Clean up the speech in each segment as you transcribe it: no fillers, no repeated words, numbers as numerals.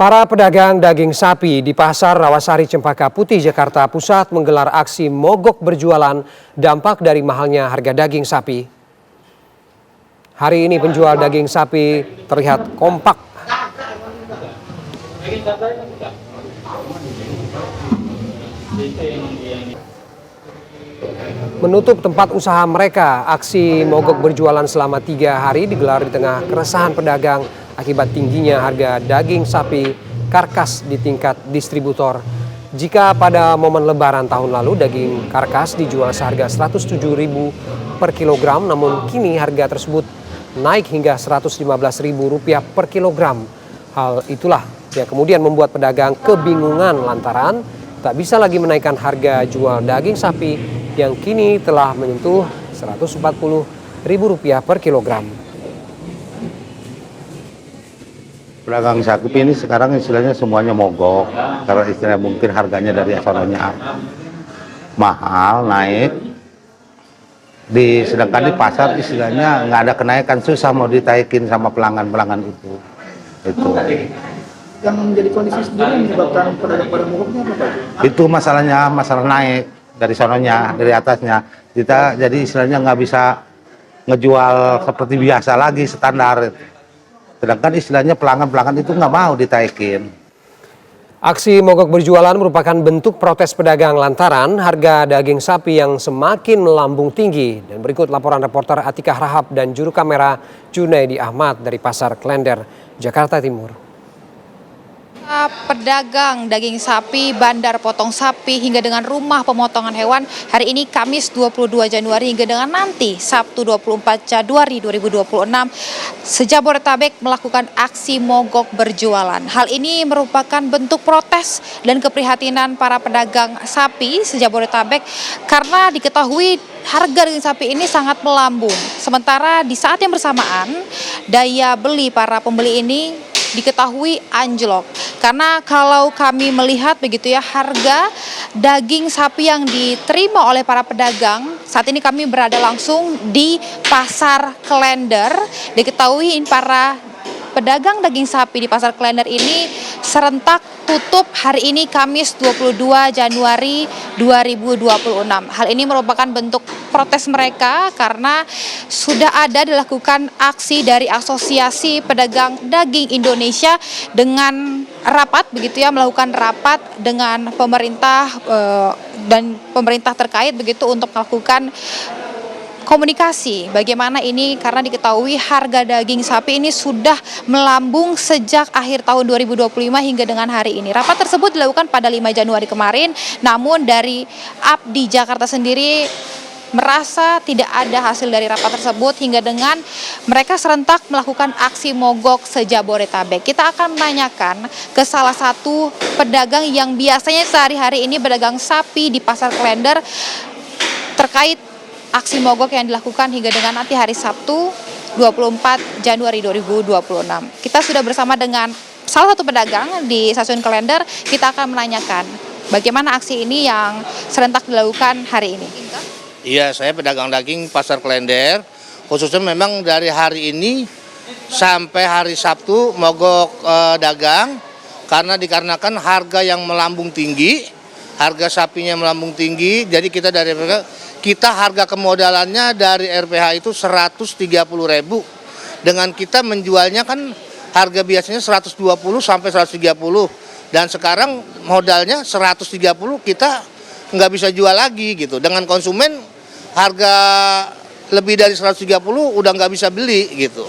Para pedagang daging sapi di Pasar Rawasari Cempaka Putih, Jakarta Pusat menggelar aksi mogok berjualan dampak dari mahalnya harga daging sapi. Hari ini penjual daging sapi terlihat kompak. Menutup tempat usaha mereka, aksi mogok berjualan selama 3 hari digelar di tengah keresahan pedagang akibat tingginya harga daging sapi karkas di tingkat distributor. Jika pada momen lebaran tahun lalu daging karkas dijual seharga Rp107.000 per kilogram, namun kini harga tersebut naik hingga Rp115.000 per kilogram. Hal itulah yang kemudian membuat pedagang kebingungan lantaran tak bisa lagi menaikkan harga jual daging sapi yang kini telah menyentuh Rp140.000 per kilogram. Pedagang sapi ini sekarang istilahnya semuanya mogok karena istilahnya mungkin harganya dari asalnya mahal naik. Sedangkan di pasar istilahnya nggak ada kenaikan, susah mau ditaikin sama pelanggan-pelanggan itu. Yang menjadi kondisi sendiri yang menyebabkan pedagang mogoknya apa Pak? Itu masalah naik dari sononya, dari atasnya. Kita jadi istilahnya nggak bisa ngejual seperti biasa lagi standar. Sedangkan istilahnya pelanggan-pelanggan itu nggak mau ditaikin. Aksi mogok berjualan merupakan bentuk protes pedagang lantaran harga daging sapi yang semakin melambung tinggi. Dan berikut laporan reporter Atikah Rahab dan juru kamera Junaidi Ahmad dari Pasar Klender, Jakarta Timur. Pedagang daging sapi, bandar potong sapi, hingga dengan rumah pemotongan hewan hari ini Kamis 22 Januari hingga dengan nanti Sabtu 24 Januari 2026 se-Jabodetabek melakukan aksi mogok berjualan. Hal ini merupakan bentuk protes dan keprihatinan para pedagang sapi se-Jabodetabek karena diketahui harga daging sapi ini sangat melambung. Sementara di saat yang bersamaan daya beli para pembeli ini diketahui anjlok. Karena kalau kami melihat begitu ya, harga daging sapi yang diterima oleh para pedagang, saat ini kami berada langsung di Pasar Klender. Diketahui para pedagang daging sapi di Pasar Klender ini serentak tutup hari ini Kamis 22 Januari 2026. Hal ini merupakan bentuk protes mereka karena sudah ada dilakukan aksi dari Asosiasi Pedagang Daging Indonesia dengan rapat begitu ya, melakukan rapat dengan pemerintah dan pemerintah terkait begitu untuk melakukan komunikasi bagaimana ini karena diketahui harga daging sapi ini sudah melambung sejak akhir tahun 2025 hingga dengan hari ini. Rapat tersebut dilakukan pada 5 Januari kemarin, namun dari APDI Jakarta sendiri merasa tidak ada hasil dari rapat tersebut hingga dengan mereka serentak melakukan aksi mogok se-Jabodetabek. Kita akan menanyakan ke salah satu pedagang yang biasanya sehari-hari ini pedagang sapi di Pasar Klender terkait aksi mogok yang dilakukan hingga dengan nanti hari Sabtu 24 Januari 2026. Kita sudah bersama dengan salah satu pedagang di Stasiun Klender. Kita akan menanyakan bagaimana aksi ini yang serentak dilakukan hari ini. Iya, saya pedagang daging Pasar Klender. Khususnya memang dari hari ini sampai hari Sabtu mogok dagang dikarenakan harga yang melambung tinggi, harga sapinya melambung tinggi. Jadi kita harga kemodalannya dari RPH itu Rp130.000. Dengan kita menjualnya kan harga biasanya 120 sampai 130. Dan sekarang modalnya 130 kita nggak bisa jual lagi gitu. Dengan konsumen harga lebih dari 130 udah nggak bisa beli gitu.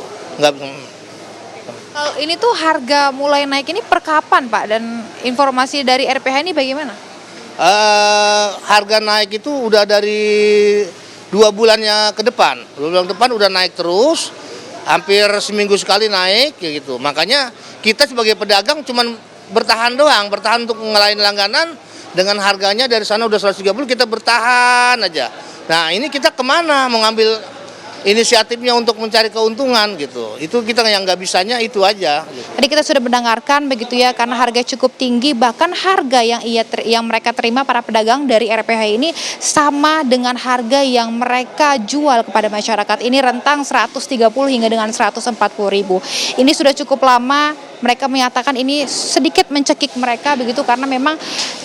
Kalau ini tuh harga mulai naik ini per kapan Pak? Dan informasi dari RPH ini bagaimana? Harga naik itu udah dari 2 bulannya ke depan. 2 bulan ke depan udah naik terus, hampir seminggu sekali naik gitu. Makanya kita sebagai pedagang cuman bertahan untuk ngelain langganan dengan harganya dari sana udah 130, kita bertahan aja. Nah ini kita kemana mau ngambil inisiatifnya untuk mencari keuntungan gitu. Itu kita yang nggak bisanya itu aja. Gitu. Tadi kita sudah mendengarkan begitu ya, karena harga cukup tinggi, bahkan harga yang mereka terima para pedagang dari RPH ini sama dengan harga yang mereka jual kepada masyarakat. Ini rentang 130 hingga dengan 140.000. Ini sudah cukup lama mereka menyatakan ini sedikit mencekik mereka begitu karena memang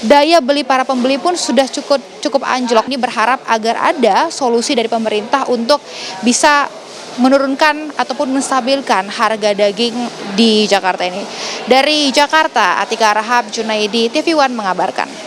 daya beli para pembeli pun sudah cukup anjlok. Ini berharap agar ada solusi dari pemerintah untuk bisa menurunkan ataupun menstabilkan harga daging di Jakarta ini. Dari Jakarta, Atika Rahab, Junaidi, TV One mengabarkan.